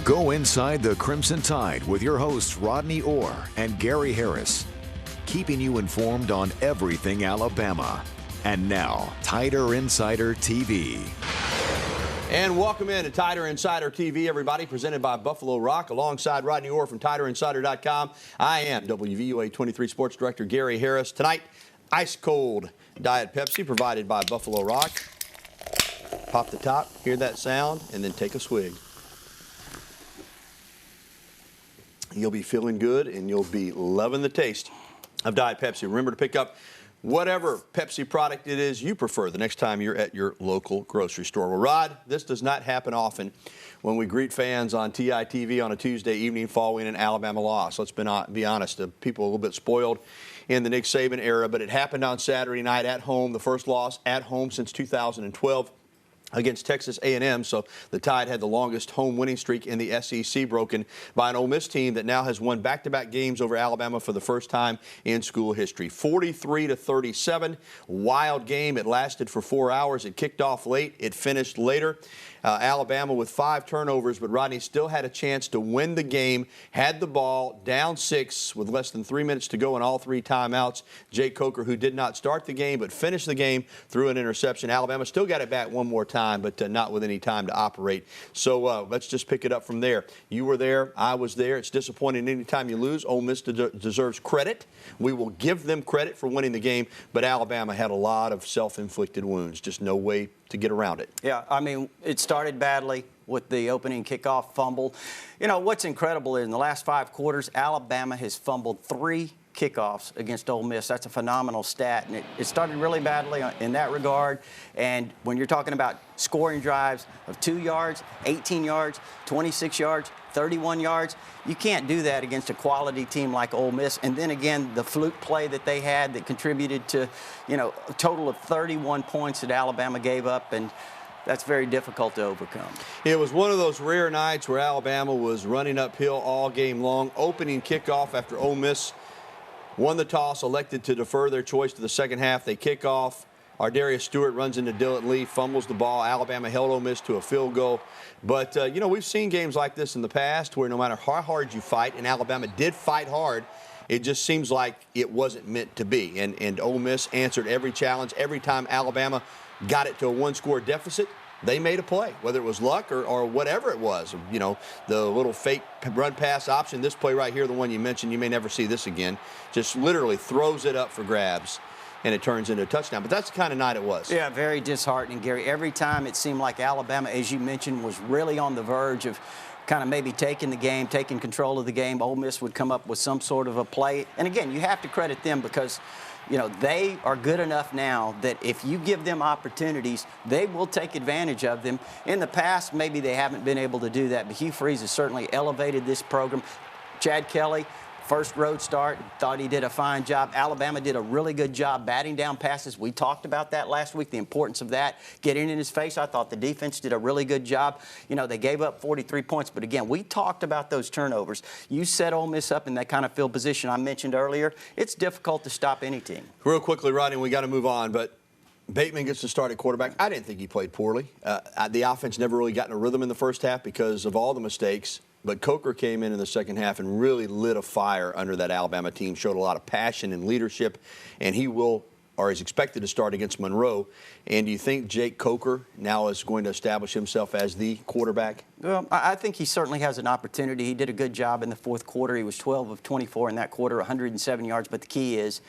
Go inside the Crimson Tide with your hosts Rodney Orr and Gary Harris, keeping you informed on everything Alabama. And now, Tider Insider TV. And welcome in to Tider Insider TV, everybody, presented by Buffalo Rock, alongside Rodney Orr from TiderInsider.com. I am WVUA 23 Sports Director Gary Harris. Tonight, ice-cold Diet Pepsi provided by Buffalo Rock. Pop the top, hear that sound, and then take a swig. You'll be feeling good, and you'll be loving the taste of Diet Pepsi. Remember to pick up whatever Pepsi product it is you prefer the next time you're at your local grocery store. Well, Rod, this does not happen often when we greet fans on TITV on a Tuesday evening following an Alabama loss. Let's be honest, people are a little bit spoiled in the Nick Saban era, but it happened on Saturday night at home, the first loss at home since 2012. Against Texas A&M, so the Tide had the longest home winning streak in the SEC, broken by an Ole Miss team that now has won back-to-back games over Alabama for the first time in school history. 43-37, wild game. It lasted for 4 hours. It kicked off late. It finished later. Alabama with 5 turnovers, but Rodney still had a chance to win the game, had the ball, down 6 with less than 3 minutes to go in all 3 timeouts. Jake Coker, who did not start the game but finished the game, threw an interception. Alabama still got it back one more time, but not with any time to operate. So let's just pick it up from there. You were there. I was there. It's disappointing anytime you lose. Ole Miss deserves credit. We will give them credit for winning the game, but Alabama had a lot of self-inflicted wounds. Just no way to get around it. Yeah, I mean, it started badly with the opening kickoff fumble. You know, what's incredible is in the last 5 quarters, Alabama has fumbled 3 kickoffs against Ole Miss. That's a phenomenal stat, and it started really badly in that regard. And when you're talking about scoring drives of 2 yards, 18 yards, 26 yards, 31 yards, you can't do that against a quality team like Ole Miss. And then again, the fluke play that they had that contributed to, you know, a total of 31 points that Alabama gave up, and that's very difficult to overcome. It was one of those rare nights where Alabama was running uphill all game long. Opening kickoff after Ole Miss won the toss, elected to defer their choice to the second half. They kick off. Ardarius Stewart runs into Dylan Lee, fumbles the ball. Alabama held Ole Miss to a field goal. But, you know, we've seen games like this in the past where no matter how hard you fight, and Alabama did fight hard, it just seems like it wasn't meant to be. And Ole Miss answered every challenge. Every time Alabama got it to a 1-score deficit, they made a play, whether it was luck or whatever it was. You know, the little fake run pass option, this play right here, the one you mentioned, you may never see this again, just literally throws it up for grabs, and it turns into a touchdown. But that's the kind of night it was. Yeah, very disheartening, Gary. Every time it seemed like Alabama, as you mentioned, was really on the verge of kind of maybe taking the game, taking control of the game. Ole Miss would come up with some sort of a play. And again, you have to credit them because, you know, they are good enough now that if you give them opportunities, they will take advantage of them. In the past, maybe they haven't been able to do that, but Hugh Freeze has certainly elevated this program. Chad Kelly, first road start, thought he did a fine job. Alabama did a really good job batting down passes. We talked about that last week, the importance of that. Getting in his face, I thought the defense did a really good job. You know, they gave up 43 points, but again, we talked about those turnovers. You set Ole Miss up in that kind of field position I mentioned earlier. It's difficult to stop any team. Real quickly, Rodney, we got to move on, but Bateman gets to start at quarterback. I didn't think he played poorly. The offense never really got in a rhythm in the first half because of all the mistakes. But Coker came in the second half and really lit a fire under that Alabama team, showed a lot of passion and leadership, and he will, or is expected to start against Monroe. And do you think Jake Coker now is going to establish himself as the quarterback? Well, I think he certainly has an opportunity. He did a good job in the fourth quarter. He was 12 of 24 in that quarter, 107 yards. But the key is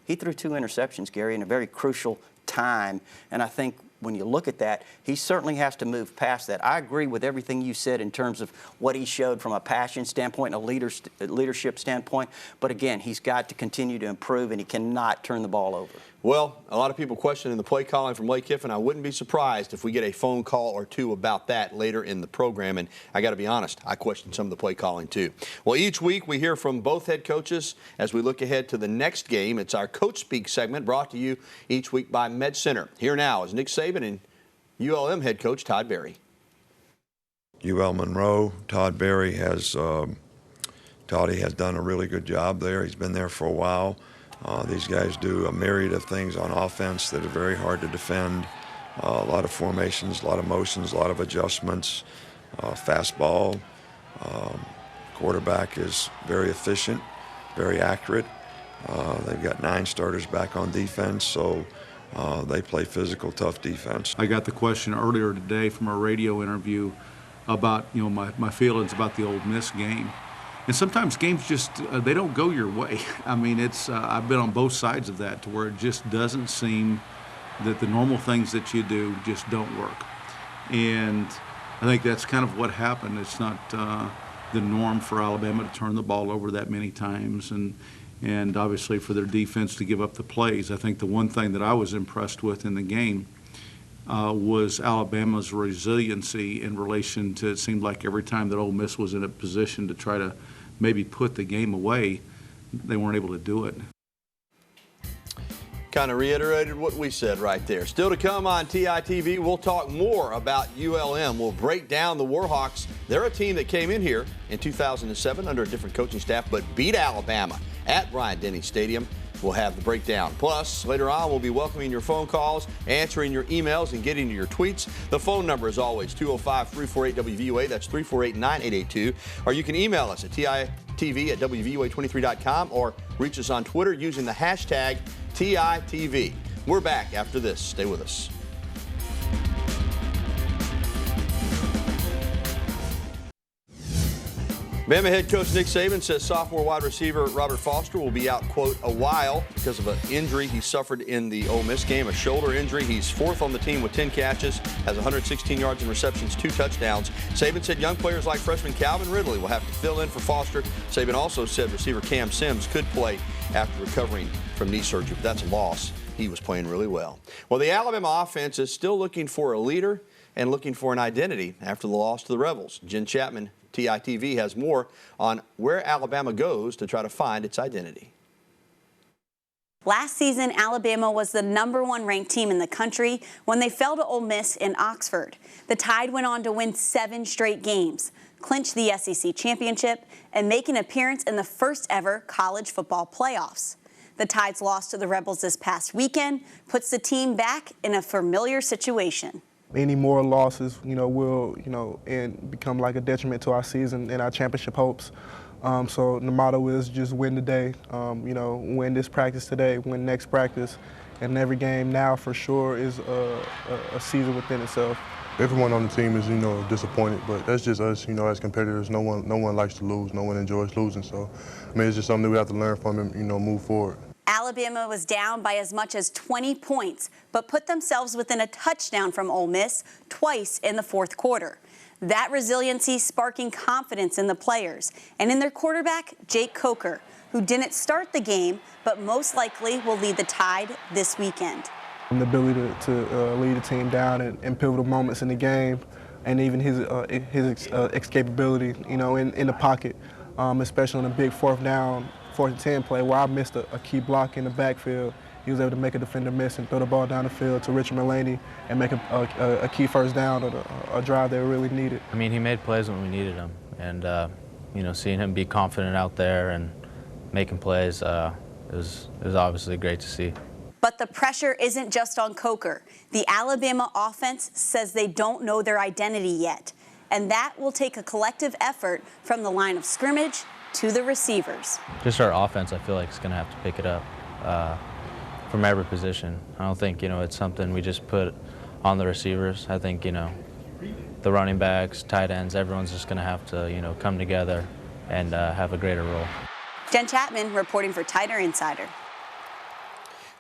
he threw 2 interceptions, Gary, in a very crucial time. And I think when you look at that, he certainly has to move past that. I agree with everything you said in terms of what he showed from a passion standpoint and a leadership standpoint. But again, he's got to continue to improve, and he cannot turn the ball over. Well, a lot of people questioning the play calling from Lake Kiffin. I wouldn't be surprised if we get a phone call or two about that later in the program. And I got to be honest, I question some of the play calling too. Well, each week we hear from both head coaches as we look ahead to the next game. It's our Coach Speak segment brought to you each week by Med Center. Here now is Nick Saban and ULM head coach Todd Berry. UL Monroe, Todd Berry has Toddy has done a really good job there. He's been there for a while. These guys do a myriad of things on offense that are very hard to defend. A lot of formations, a lot of motions, a lot of adjustments, fastball, Quarterback is very efficient, very accurate. They've got 9 starters back on defense, so they play physical, tough defense. I got the question earlier today from a radio interview about my feelings about the Ole Miss game. And sometimes games just, they don't go your way. I mean, I've been on both sides of that to where it just doesn't seem that the normal things that you do just don't work. And I think that's kind of what happened. It's not the norm for Alabama to turn the ball over that many times and obviously for their defense to give up the plays. I think the one thing that I was impressed with in the game was Alabama's resiliency in relation to, it seemed like every time that Ole Miss was in a position to try to maybe put the game away, they weren't able to do it. Kind of reiterated what we said right there. Still to come on TITV, we'll talk more about ULM. We'll break down the Warhawks. They're a team that came in here in 2007 under a different coaching staff, but beat Alabama at Bryant-Denny Stadium. We'll have the breakdown. Plus, later on, we'll be welcoming your phone calls, answering your emails, and getting to your tweets. The phone number is always 205-348-WVUA. That's 348-9882. Or you can email us at TITV@WVUA23.com or reach us on Twitter using the hashtag TITV. We're back after this. Stay with us. Bama head coach Nick Saban says sophomore wide receiver Robert Foster will be out, quote, a while because of an injury he suffered in the Ole Miss game, a shoulder injury. He's 4th on the team with 10 catches, has 116 yards and receptions, 2 touchdowns. Saban said young players like freshman Calvin Ridley will have to fill in for Foster. Saban also said receiver Cam Sims could play after recovering from knee surgery, but that's a loss. He was playing really well. Well, the Alabama offense is still looking for a leader and looking for an identity after the loss to the Rebels. Jen Chapman, TITV, has more on where Alabama goes to try to find its identity. Last season, Alabama was the #1 ranked team in the country when they fell to Ole Miss in Oxford. The Tide went on to win 7 straight games, clinch the SEC championship, and make an appearance in the first ever college football playoffs. The Tide's loss to the Rebels this past weekend puts the team back in a familiar situation. Any more losses, will, and become like a detriment to our season and our championship hopes. So the motto is just win today, win this practice today, win next practice, and every game now for sure is a season within itself. Everyone on the team is, disappointed, but that's just us, as competitors. No one likes to lose. No one enjoys losing. So, it's just something that we have to learn from and, move forward. Alabama was down by as much as 20 points, but put themselves within a touchdown from Ole Miss twice in the 4th quarter. That resiliency sparking confidence in the players and in their quarterback, Jake Coker, who didn't start the game, but most likely will lead the Tide this weekend. The ability to lead the team down in pivotal moments in the game, and even his escapability, in the pocket, especially on a big 4th down, 4th and 10 play where I missed a key block in the backfield. He was able to make a defender miss and throw the ball down the field to Richard Mulaney and make a key first down or a drive they really needed. I mean, he made plays when we needed him, and seeing him be confident out there and making plays it was obviously great to see. But the pressure isn't just on Coker. The Alabama offense says they don't know their identity yet, and that will take a collective effort from the line of scrimmage to the receivers. Just our offense, I feel like, is going to have to pick it up from every position. I don't think, it's something we just put on the receivers. I think, the running backs, tight ends, everyone's just going to have to, come together and have a greater role. Jen Chapman reporting for Tider Insider.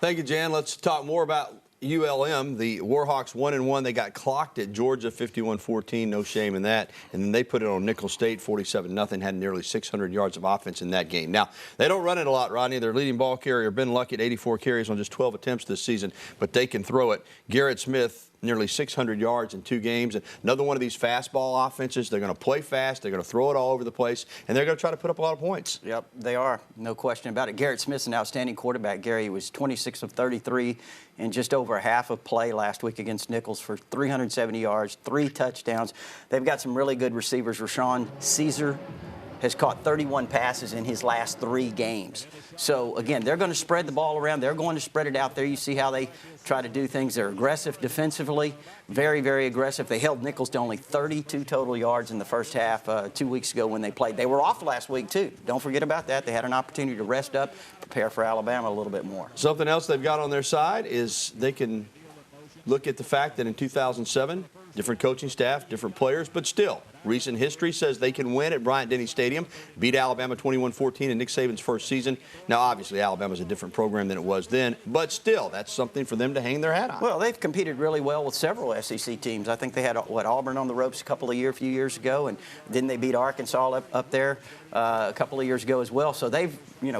Thank you, Jan. Let's talk more about ULM. The Warhawks 1-1. They got clocked at Georgia 51-14. No shame in that. And then they put it on Nicholls State 47-0. Had nearly 600 yards of offense in that game. Now, they don't run it a lot, Rodney. Their leading ball carrier, Ben Luckett, 84 carries on just 12 attempts this season, but they can throw it. Garrett Smith, nearly 600 yards in 2 games. And another one of these fastball offenses. They're going to play fast. They're going to throw it all over the place. And they're going to try to put up a lot of points. Yep, they are. No question about it. Garrett Smith's an outstanding quarterback. Gary was 26 of 33 in just over half of play last week against Nicholls for 370 yards, 3 touchdowns. They've got some really good receivers. Rashawn Caesar has caught 31 passes in his last 3 games. So, again, they're going to spread the ball around. They're going to spread it out there. You see how they try to do things. They're aggressive defensively, very, very aggressive. They held Nichols to only 32 total yards in the first half 2 weeks ago when they played. They were off last week, too. Don't forget about that. They had an opportunity to rest up, prepare for Alabama a little bit more. Something else they've got on their side is they can look at the fact that in 2007, different coaching staff, different players, but still, recent history says they can win at Bryant-Denny Stadium, beat Alabama 21-14 in Nick Saban's first season. Now, obviously, Alabama's a different program than it was then, but still, that's something for them to hang their hat on. Well, they've competed really well with several SEC teams. I think they had, Auburn on the ropes a few years ago, and didn't they beat Arkansas up there a couple of years ago as well? So they've,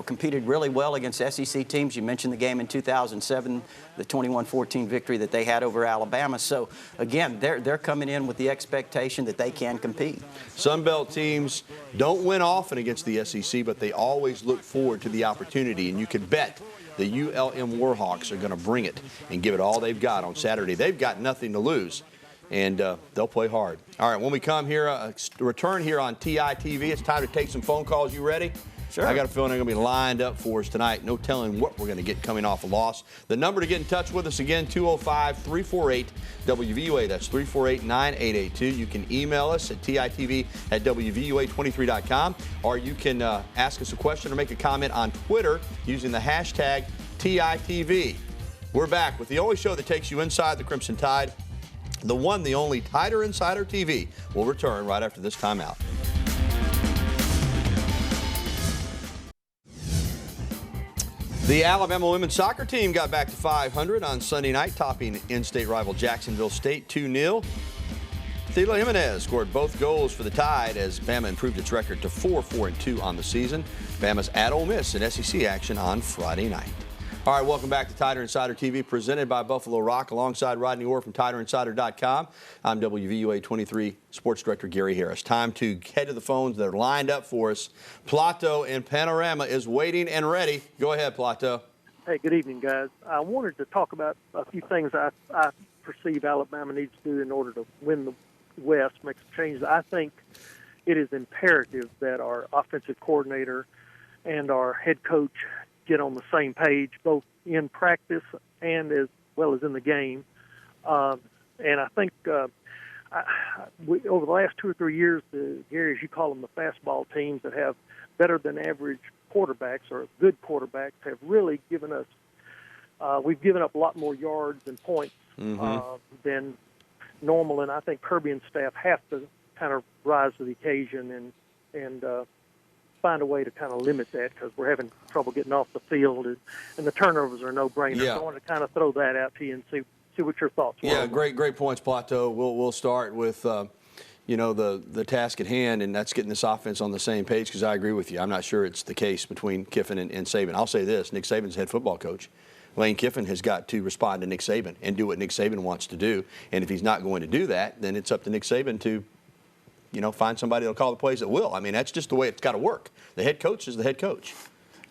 competed really well against SEC teams. You mentioned the game in 2007, the 21-14 victory that they had over Alabama. So, again, they're coming in with the expectation that they can compete. Sun Belt teams don't win often against the SEC, but they always look forward to the opportunity, and you can bet the ULM Warhawks are going to bring it and give it all they've got on Saturday. They've got nothing to lose, and they'll play hard. All right, when we come here, return here on TITV, it's time to take some phone calls. You ready? Sure. I got a feeling they're going to be lined up for us tonight. No telling what we're going to get coming off a loss. The number to get in touch with us again, 205-348-WVUA. That's 348-9882. You can email us at TITV@WVUA23.com, or you can ask us a question or make a comment on Twitter using the hashtag TITV. We're back with the only show that takes you inside the Crimson Tide, the one, the only Tider Insider TV. We'll return right after this timeout. The Alabama women's soccer team got back to 500 on Sunday night, topping in-state rival Jacksonville State 2-0. Thela Jimenez scored both goals for the Tide as Bama improved its record to 4-4-2 on the season. Bama's at Ole Miss in SEC action on Friday night. All right, welcome back to Tider Insider TV, presented by Buffalo Rock, alongside Rodney Orr from TiderInsider.com. I'm WVUA 23 Sports Director Gary Harris. Time to head to the phones that are lined up for us. Plato in Panorama is waiting and ready. Go ahead, Plato. Hey, good evening, guys. I wanted to talk about a few things I perceive Alabama needs to do in order to win the West, make some changes. I think it is imperative that our offensive coordinator and our head coach get on the same page, both in practice and as well as in the game. And I think over the last 2 or 3 years, Gary, as you call them, the fastball teams that have better than average quarterbacks or good quarterbacks have really given us, we've given up a lot more yards and points than normal. And I think Kirby and staff have to kind of rise to the occasion and find a way to kind of limit that, because we're having trouble getting off the field, and the turnovers are no-brainers. Yeah. So I want to kind of throw that out to you and see what your thoughts were. Yeah, great points, Plato. We'll start with the task at hand, and that's getting this offense on the same page, because I agree with you. I'm not sure it's the case between Kiffin and Saban. I'll say this: Nick Saban's head football coach. Lane Kiffin has got to respond to Nick Saban and do what Nick Saban wants to do. And if he's not going to do that, then it's up to Nick Saban to find somebody that'll call the plays that will. I mean, that's just the way it's got to work. The head coach is the head coach.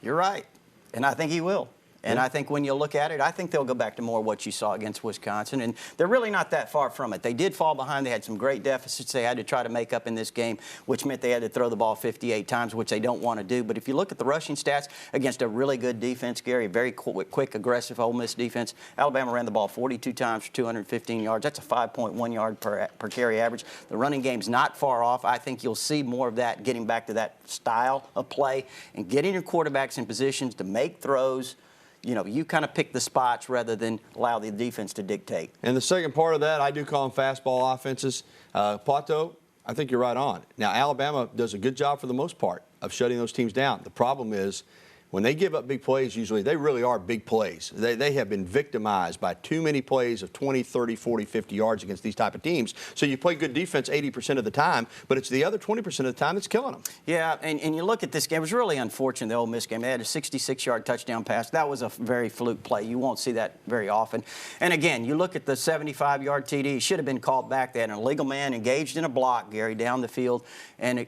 You're right, and I think he will. And I think when you look at it, I think they'll go back to more what you saw against Wisconsin. And they're really not that far from it. They did fall behind. They had some great deficits they had to try to make up in this game, which meant they had to throw the ball 58 times, which they don't want to do. But if you look at the rushing stats against a really good defense, Gary, very quick, aggressive Ole Miss defense, Alabama ran the ball 42 times for 215 yards. That's a 5.1 yard per carry average. The running game's not far off. I think you'll see more of that, getting back to that style of play and getting your quarterbacks in positions to make throws. You kind of pick the spots rather than allow the defense to dictate. And the second part of that, I do call them fastball offenses. Plato, I think you're right on. Now, Alabama does a good job for the most part of shutting those teams down. The problem is, when they give up big plays, usually they really are big plays. They have been victimized by too many plays of 20, 30, 40, 50 yards against these type of teams. So you play good defense 80% of the time, but it's the other 20% of the time that's killing them. Yeah, and you look at this game. It was really unfortunate, the Ole Miss game. They had a 66-yard touchdown pass. That was a very fluke play. You won't see that very often. And, again, you look at the 75-yard TD. It should have been called back. They had an illegal man engaged in a block, Gary, down the field. And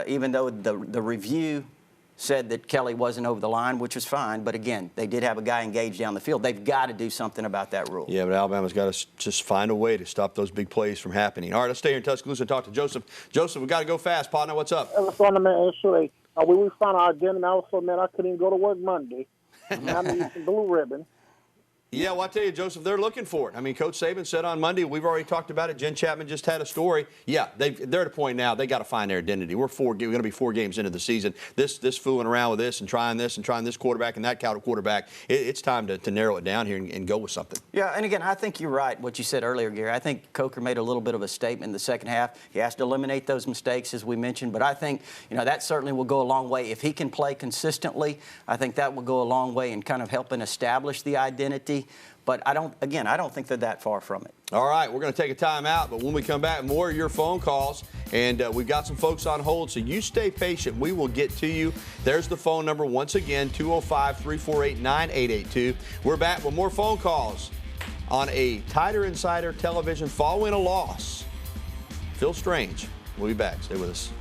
even though the review said that Kelly wasn't over the line, which was fine. But again, they did have a guy engaged down the field. They've got to do something about that rule. Yeah, but Alabama's got to just find a way to stop those big plays from happening. All right, let's stay here in Tuscaloosa and talk to Joseph. Joseph, we got to go fast. Partner, what's up? What's on, man? Actually, we found our identity. I also, man, I couldn't even go to work Monday. I need some blue ribbon. Yeah, well, I tell you, Joseph, they're looking for it. I mean, Coach Saban said on Monday, we've already talked about it. Jen Chapman just had a story. Yeah, they're at a point now, they got to find their identity. We're going to be 4 games into the season. This fooling around with this and trying this quarterback and that quarterback, it's time to narrow it down here and go with something. Yeah, and again, I think you're right, what you said earlier, Gary. I think Coker made a little bit of a statement in the second half. He has to eliminate those mistakes, as we mentioned, but I think, that certainly will go a long way. If he can play consistently, I think that will go a long way in kind of helping establish the identity. But I don't think they're that far from it. All right, we're going to take a time out, but when we come back, more of your phone calls. And we've got some folks on hold, so you stay patient. We will get to you. There's the phone number once again, 205-348-9882. We're back with more phone calls on a Tighter Insider television following a loss. Phil Strange. We'll be back. Stay with us.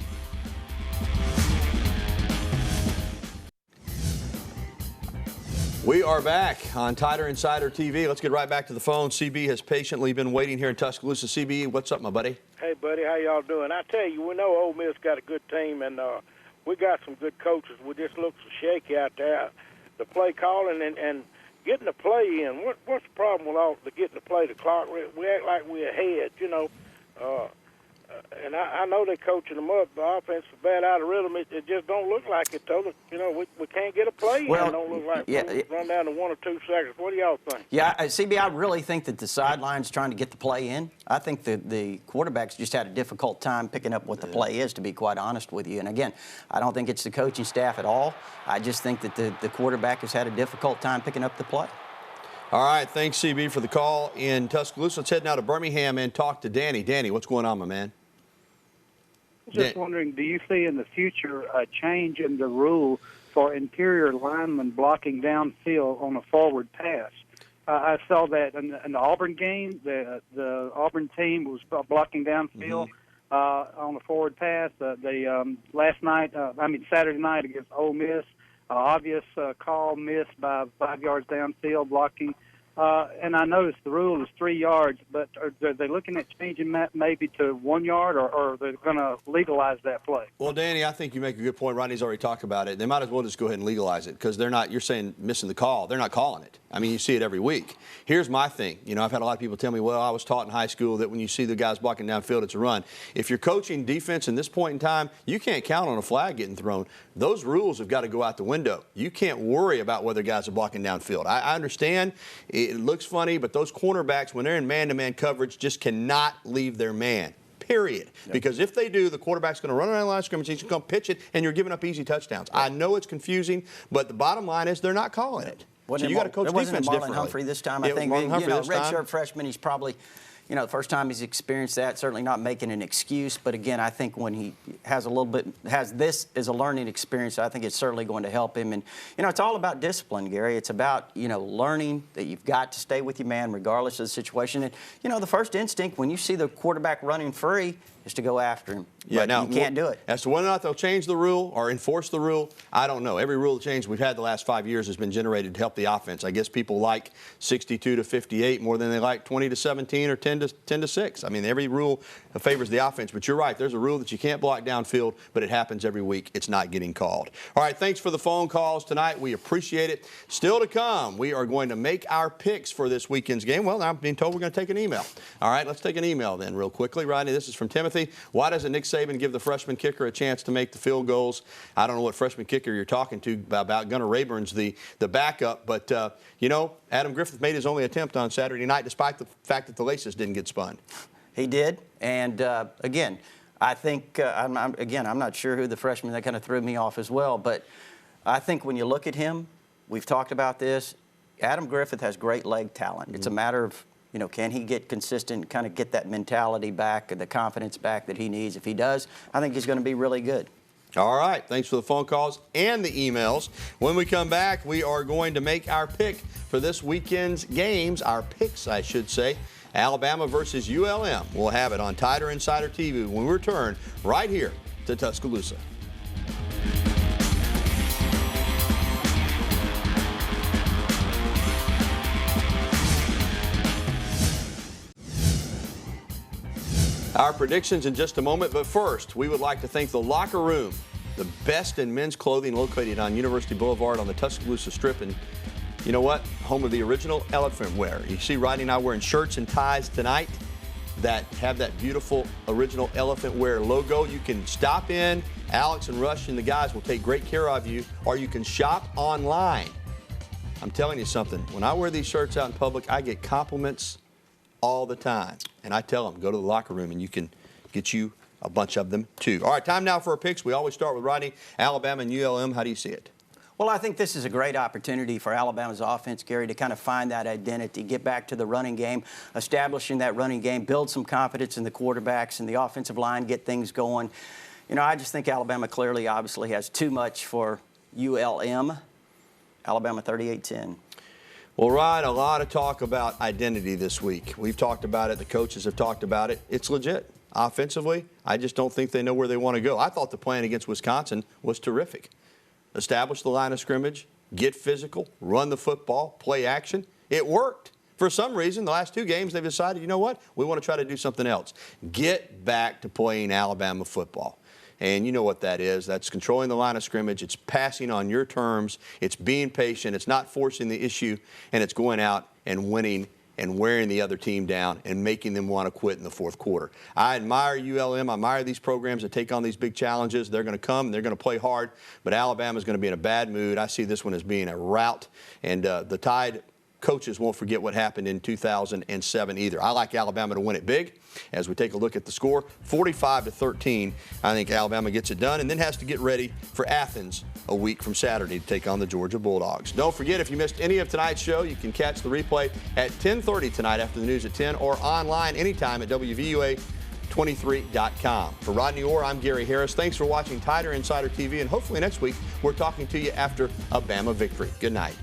We are back on Tighter Insider TV. Let's get right back to the phone. CB has patiently been waiting here in Tuscaloosa. CB, what's up, my buddy? Hey, buddy, how y'all doing? I tell you, we know Ole Miss got a good team, and we got some good coaches. We just look so shaky out there. The play calling and getting the play in. What's the problem with all the getting the play? The clock, we act like we're ahead, and I know they're coaching them up. The offense is bad out of rhythm. It just don't look like it, though. We can't get a play in. It don't look like we run down to 1 or 2 seconds. What do y'all think? Yeah, CB, I really think that the sideline's trying to get the play in. I think the quarterbacks just had a difficult time picking up what the play is, to be quite honest with you. And again, I don't think it's the coaching staff at all. I just think that the quarterback has had a difficult time picking up the play. All right, thanks, CB, for the call in Tuscaloosa. Let's head now to Birmingham and talk to Danny. Danny, what's going on, my man? Just wondering, do you see in the future a change in the rule for interior linemen blocking downfield on a forward pass? I saw that in the Auburn game. The Auburn team was blocking downfield on a forward pass. Saturday night against Ole Miss, obvious call missed by 5 yards downfield blocking. And I noticed the rule is 3 yards, but are they looking at changing that maybe to 1 yard, or are they going to legalize that play? Well, Danny, I think you make a good point. Rodney's already talked about it. They might as well just go ahead and legalize it, because they're not, you're saying missing the call. They're not calling it. I mean, you see it every week. Here's my thing. I've had a lot of people tell me, well, I was taught in high school that when you see the guys blocking downfield, it's a run. If you're coaching defense in this point in time, you can't count on a flag getting thrown. Those rules have got to go out the window. You can't worry about whether guys are blocking downfield. I understand it looks funny, but those cornerbacks, when they're in man-to-man coverage, just cannot leave their man. Period. Yep. Because if they do, the quarterback's going to run around the line of scrimmage, he's going to pitch it, and you're giving up easy touchdowns. Yep. I know it's confusing, but the bottom line is they're not calling it. So you got to coach defense differently. Marlon Humphrey this time. I think redshirt freshman, he's probably, the first time he's experienced that, certainly not making an excuse. But again, I think when he has this as a learning experience, I think it's certainly going to help him. And, it's all about discipline, Gary. It's about, learning that you've got to stay with your man regardless of the situation. And, the first instinct when you see the quarterback running free is to go after him. Yeah, but now you can't do it. As to whether or not they'll change the rule or enforce the rule, I don't know. Every rule change we've had the last 5 years has been generated to help the offense. I guess people like 62-58 more than they like 20-17 or 10-6. I mean, every rule favors the offense. But you're right. There's a rule that you can't block downfield, but it happens every week. It's not getting called. All right, thanks for the phone calls tonight. We appreciate it. Still to come, we are going to make our picks for this weekend's game. Well, I'm being told we're going to take an email. All right, let's take an email then real quickly. Rodney, this is from Timothy. Why doesn't Nick Saban give the freshman kicker a chance to make the field goals? I don't know what freshman kicker you're talking to about. Gunnar Rayburn's the backup, but Adam Griffith made his only attempt on Saturday night, despite the fact that the laces didn't get spun. He did, and again, I think I'm not sure who the freshman that kind of threw me off as well, but I think when you look at him, we've talked about this. Adam Griffith has great leg talent. It's a matter of can he get consistent, kind of get that mentality back, the confidence back that he needs? If he does, I think he's going to be really good. All right. Thanks for the phone calls and the emails. When we come back, we are going to make our pick for this weekend's games, our picks, I should say. Alabama versus ULM. We'll have it on Tighter Insider TV when we return right here to Tuscaloosa. Our predictions in just a moment, but first, we would like to thank the Locker Room, the best in men's clothing located on University Boulevard on the Tuscaloosa Strip. And you know what? Home of the original elephant wear. You see Rodney and I wearing shirts and ties tonight that have that beautiful original elephant wear logo. You can stop in. Alex and Rush and the guys will take great care of you, or you can shop online. I'm telling you something. When I wear these shirts out in public, I get compliments all the time. And I tell them, go to the Locker Room and you can get you a bunch of them too. All right, time now for our picks. We always start with Rodney. Alabama and ULM, how do you see it? Well, I think this is a great opportunity for Alabama's offense, Gary, to kind of find that identity, get back to the running game, establishing that running game, build some confidence in the quarterbacks and the offensive line, get things going. You know, I just think Alabama clearly, obviously, has too much for ULM. Alabama 38-10. Well, Rod, a lot of talk about identity this week. We've talked about it. The coaches have talked about it. It's legit. Offensively, I just don't think they know where they want to go. I thought the plan against Wisconsin was terrific. Establish the line of scrimmage, get physical, run the football, play action. It worked. For some reason, the last two games, they've decided, you know what? We want to try to do something else. Get back to playing Alabama football. And you know what that is. That's controlling the line of scrimmage. It's passing on your terms. It's being patient. It's not forcing the issue. And it's going out and winning and wearing the other team down and making them want to quit in the fourth quarter. I admire ULM. I admire these programs that take on these big challenges. They're going to come. They're going to play hard. But Alabama's going to be in a bad mood. I see this one as being a rout. And the Tide coaches won't forget what happened in 2007 either. I like Alabama to win it big. As we take a look at the score, 45-13, I think Alabama gets it done and then has to get ready for Athens a week from Saturday to take on the Georgia Bulldogs. Don't forget, if you missed any of tonight's show, you can catch the replay at 10:30 tonight after the news at 10 or online anytime at WVUA23.com. For Rodney Orr, I'm Gary Harris. Thanks for watching Tider Insider TV, and hopefully next week we're talking to you after a Bama victory. Good night.